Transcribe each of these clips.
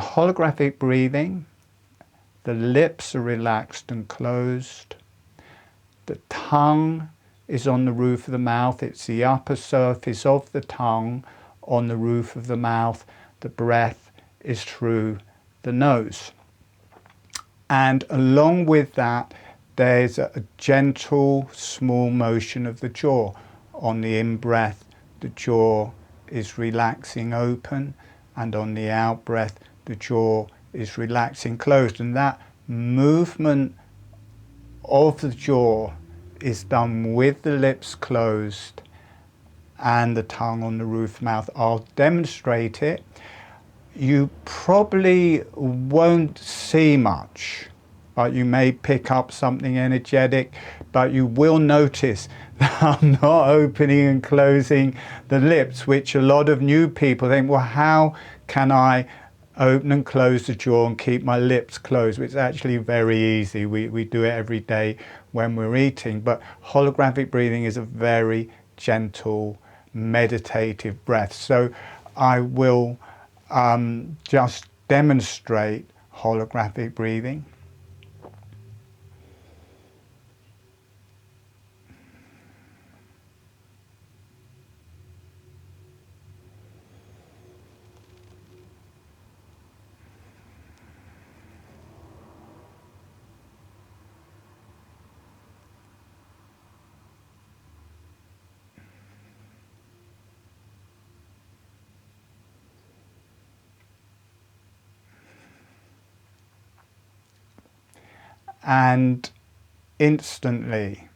holographic breathing, the lips are relaxed and closed. The tongue is on the roof of the mouth. It's the upper surface of the tongue on the roof of the mouth. The breath is through the nose. And along with that, there's a gentle, small motion of the jaw. On the in-breath, the jaw is relaxing open, and on the out-breath, the jaw is relaxing closed. And that movement of the jaw is done with the lips closed and the tongue on the roof of the mouth. I'll demonstrate it. You probably won't see much, but you may pick up something energetic, but you will notice that I'm not opening and closing the lips, which a lot of new people think, well, how can I open and close the jaw and keep my lips closed? It's actually very easy. We do it every day when we're eating, but holographic breathing is a very gentle, meditative breath. So I will just demonstrate holographic breathing. And instantly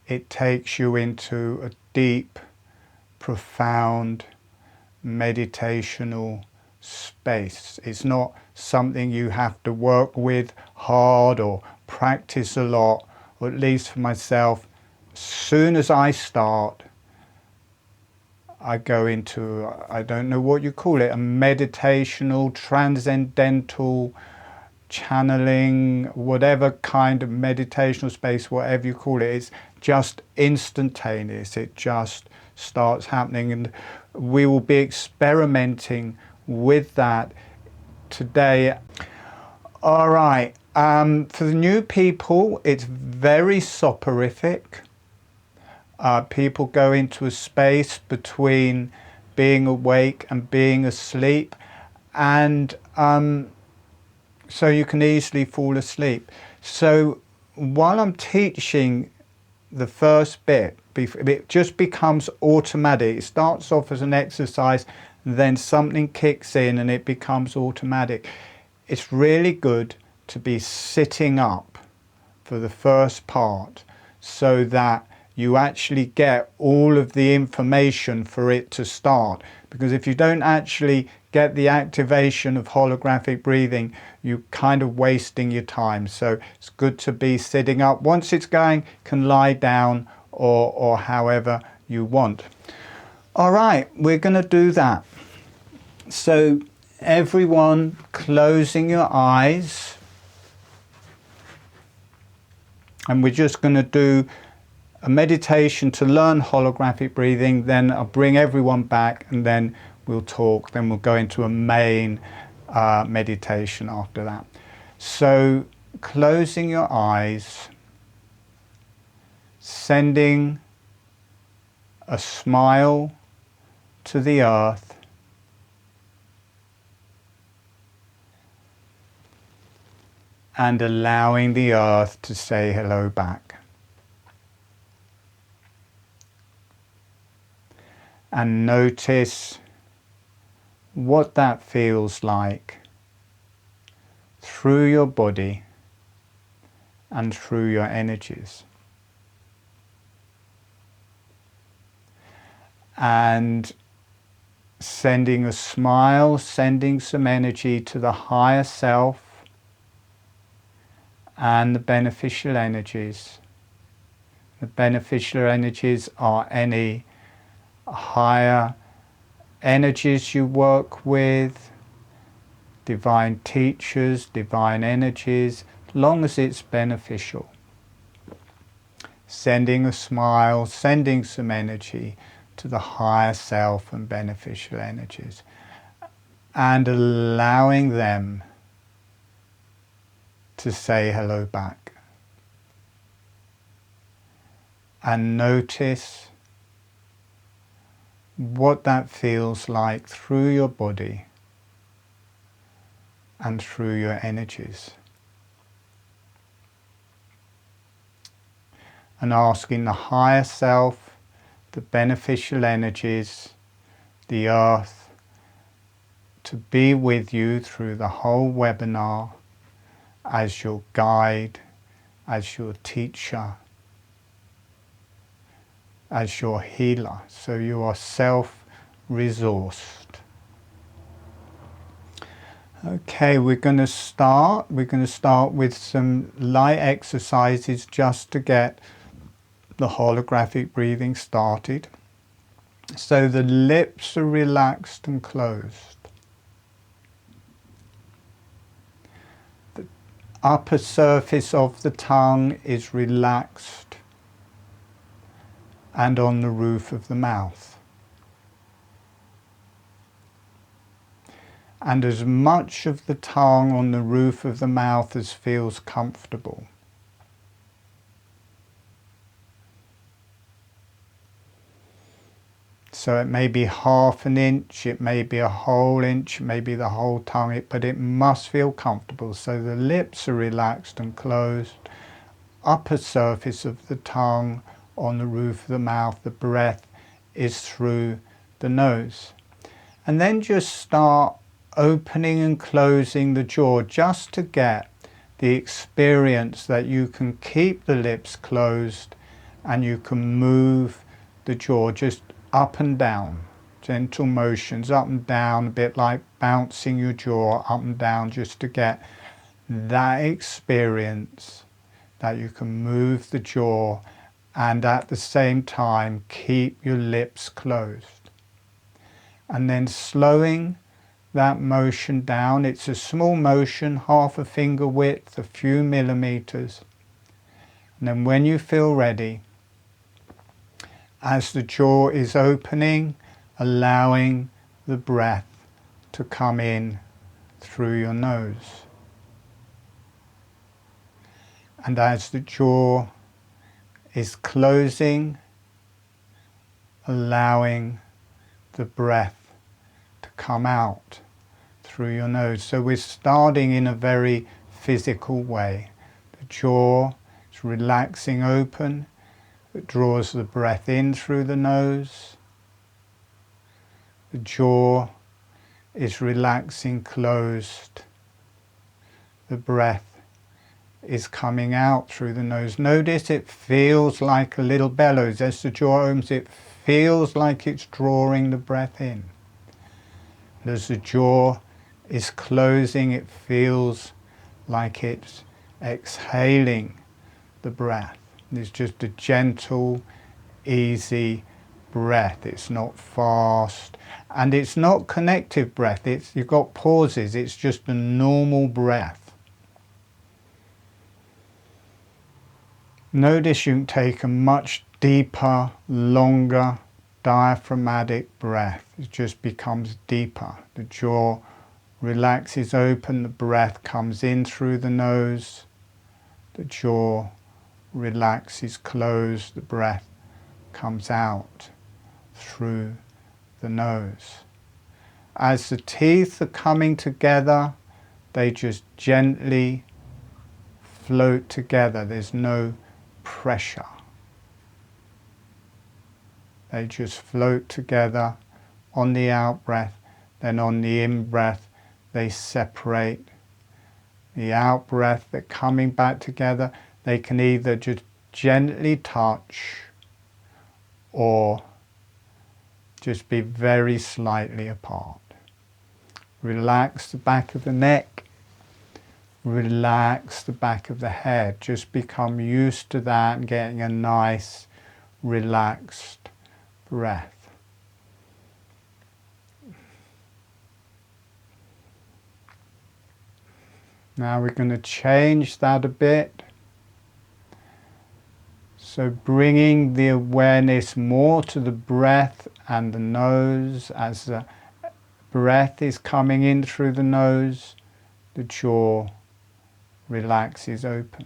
it takes you into a deep, profound, meditational space. It's not something you have to work with hard or practice a lot, or at least for myself, as soon as I start, I go into, I don't know what you call it, a meditational, transcendental, channeling, whatever kind of meditational space, whatever you call it. It's just instantaneous. It just starts happening, and we will be experimenting with that today. All right, for the new people, it's very soporific. People go into a space between being awake and being asleep, and so you can easily fall asleep. So while I'm teaching the first bit, it just becomes automatic. It starts off as an exercise, then something kicks in and it becomes automatic. It's really good to be sitting up for the first part so that you actually get all of the information for it to start. Because if you don't actually get the activation of holographic breathing, you're kind of wasting your time. So it's good to be sitting up. Once it's going, you can lie down or however you want. All right, we're going to do that. So everyone closing your eyes. And we're just going to do a meditation to learn holographic breathing, then I'll bring everyone back and then we'll talk, then we'll go into a main meditation after that. So closing your eyes, sending a smile to the earth, and allowing the earth to say hello back. And notice what that feels like through your body and through your energies. And sending a smile, sending some energy to the higher self and the beneficial energies. The beneficial energies are any higher energies you work with, divine teachers, divine energies, as long as it's beneficial. Sending a smile, sending some energy to the higher self and beneficial energies. and allowing them to say hello back. And notice what that feels like through your body and through your energies. And asking the higher self, the beneficial energies, the earth, to be with you through the whole webinar as your guide, as your teacher, as your healer. So you are self-resourced. Okay, we're going to start with some light exercises just to get the holographic breathing started. So the lips are relaxed and closed. The upper surface of the tongue is relaxed and on the roof of the mouth. And as much of the tongue on the roof of the mouth as feels comfortable. So it may be half an inch, it may be a whole inch, maybe the whole tongue, but it must feel comfortable. So the lips are relaxed and closed, upper surface of the tongue on the roof of the mouth, the breath is through the nose. And then just start opening and closing the jaw just to get the experience that you can keep the lips closed and you can move the jaw just up and down, gentle motions up and down, a bit like bouncing your jaw up and down, just to get that experience that you can move the jaw and at the same time keep your lips closed. And then slowing that motion down. It's a small motion, half a finger width, a few millimeters. And then when you feel ready, as the jaw is opening, allowing the breath to come in through your nose. And as the jaw is closing, allowing the breath to come out through your nose. So we're starting in a very physical way. The jaw is relaxing open. It draws the breath in through the nose. The jaw is relaxing closed. The breath is coming out through the nose. Notice it feels like a little bellows. As the jaw opens, it feels like it's drawing the breath in. And as the jaw is closing, it feels like it's exhaling the breath. It's just a gentle, easy breath. It's not fast. And it's not connective breath. You've got pauses. It's just a normal breath. Notice you can take a much deeper, longer, diaphragmatic breath. It just becomes deeper. The jaw relaxes open, the breath comes in through the nose. The jaw relaxes closed, the breath comes out through the nose. As the teeth are coming together, they just gently float together. There's no pressure. They just float together on the out-breath, then on the in-breath they separate. The out-breath, they're coming back together. They can either just gently touch or just be very slightly apart. Relax the back of the neck. Relax the back of the head. Just become used to that and getting a nice, relaxed breath. Now we're going to change that a bit. So bringing the awareness more to the breath and the nose as the breath is coming in through the nose, the jaw relaxes open.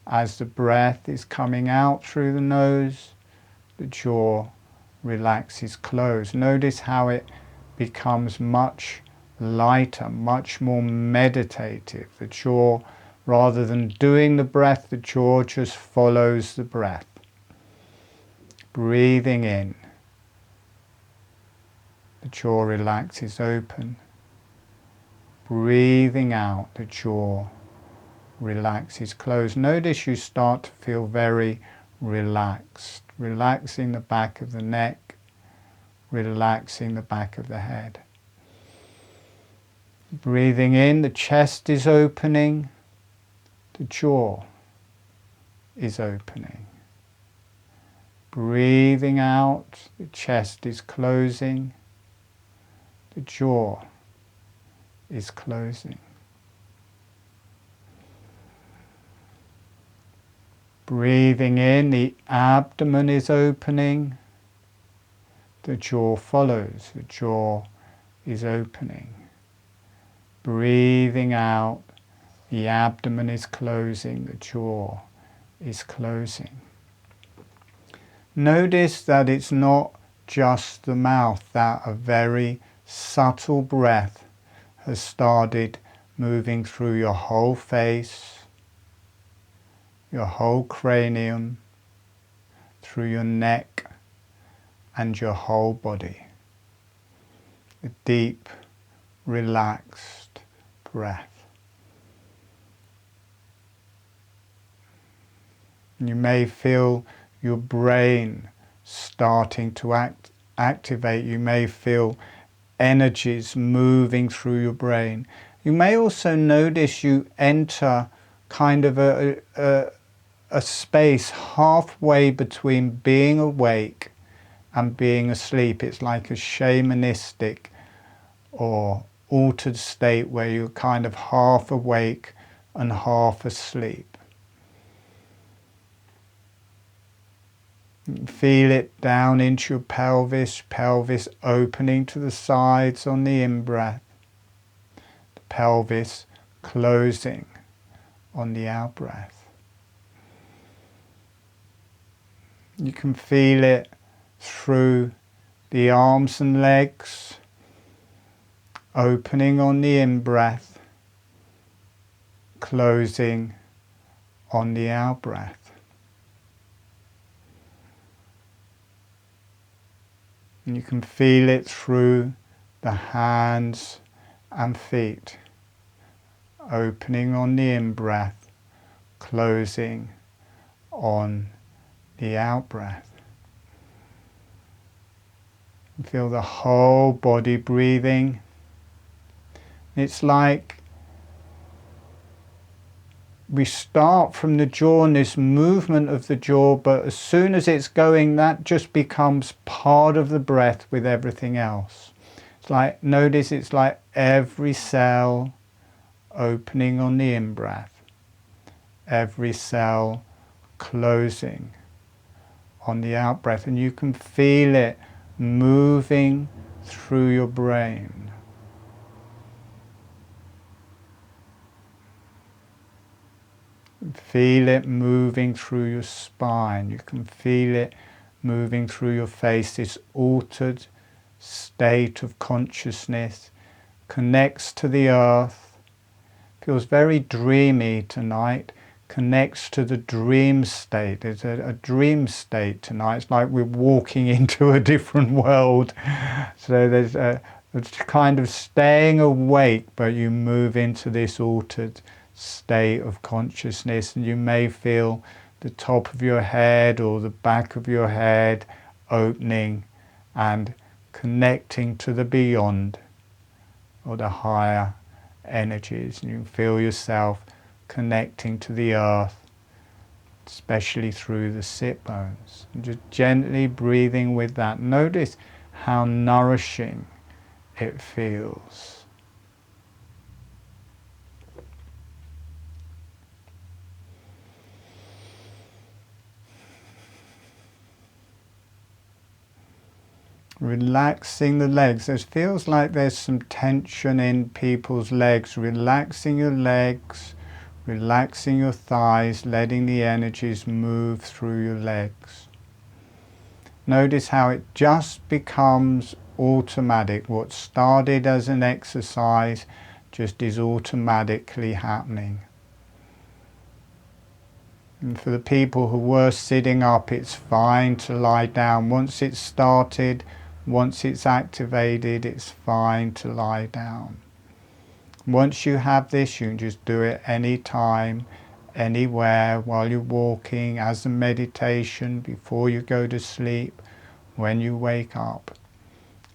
As the breath is coming out through the nose, the jaw relaxes closed. Notice how it becomes much lighter, much more meditative. The jaw, rather than doing the breath, the jaw just follows the breath. Breathing in, the jaw relaxes open. Breathing out, the jaw relaxes closed. Notice you start to feel very relaxed, relaxing the back of the neck, relaxing the back of the head. Breathing in, the chest is opening, the jaw is opening. Breathing out, the chest is closing, the jaw is closing. Breathing in, the abdomen is opening, the jaw follows, the jaw is opening. Breathing out, the abdomen is closing, the jaw is closing. Notice that it's not just the mouth, that a very subtle breath has started moving through your whole face, your whole cranium, through your neck and your whole body. A deep, relaxed breath. You may feel your brain starting to activate. You may feel energies moving through your brain. You may also notice you enter kind of a space halfway between being awake and being asleep. It's like a shamanistic or altered state where you're kind of half awake and half asleep. Feel it down into your pelvis, pelvis opening to the sides on the in-breath, the pelvis closing on the out-breath. You can feel it through the arms and legs, opening on the in-breath, closing on the out-breath. And you can feel it through the hands and feet, opening on the in-breath, closing on the out-breath. Feel the whole body breathing. It's like we start from the jaw and this movement of the jaw, but as soon as it's going, that just becomes part of the breath with everything else. It's like, notice it's like every cell opening on the in-breath, every cell closing on the out-breath, and you can feel it moving through your brain. Feel it moving through your spine. You can feel it moving through your face. This altered state of consciousness connects to the earth. Feels very dreamy tonight. Connects to the dream state. There's a dream state tonight. It's like we're walking into a different world. So there's it's kind of staying awake, but you move into this altered state of consciousness, and you may feel the top of your head or the back of your head opening and connecting to the beyond or the higher energies, and you feel yourself connecting to the earth, especially through the sit bones, and just gently breathing with that. Notice how nourishing it feels. Relaxing the legs. It feels like there's some tension in people's legs. Relaxing your legs, relaxing your thighs, letting the energies move through your legs. Notice how it just becomes automatic. What started as an exercise just is automatically happening. And for the people who were sitting up, it's fine to lie down. Once it's started, once it's activated, it's fine to lie down. Once you have this, you can just do it anytime, anywhere, while you're walking, as a meditation, before you go to sleep, when you wake up.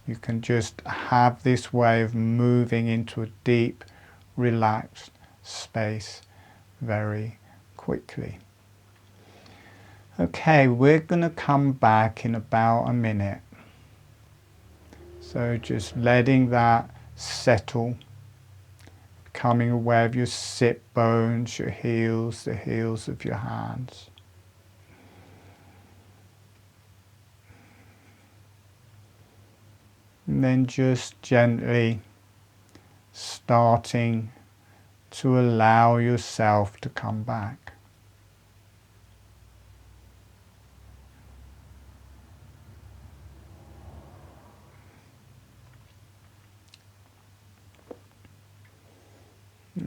You can just have this way of moving into a deep, relaxed space very quickly. Okay, we're going to come back in about a minute. So just letting that settle, becoming aware of your sit bones, your heels, the heels of your hands. And then just gently starting to allow yourself to come back.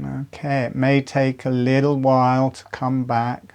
Okay, it may take a little while to come back.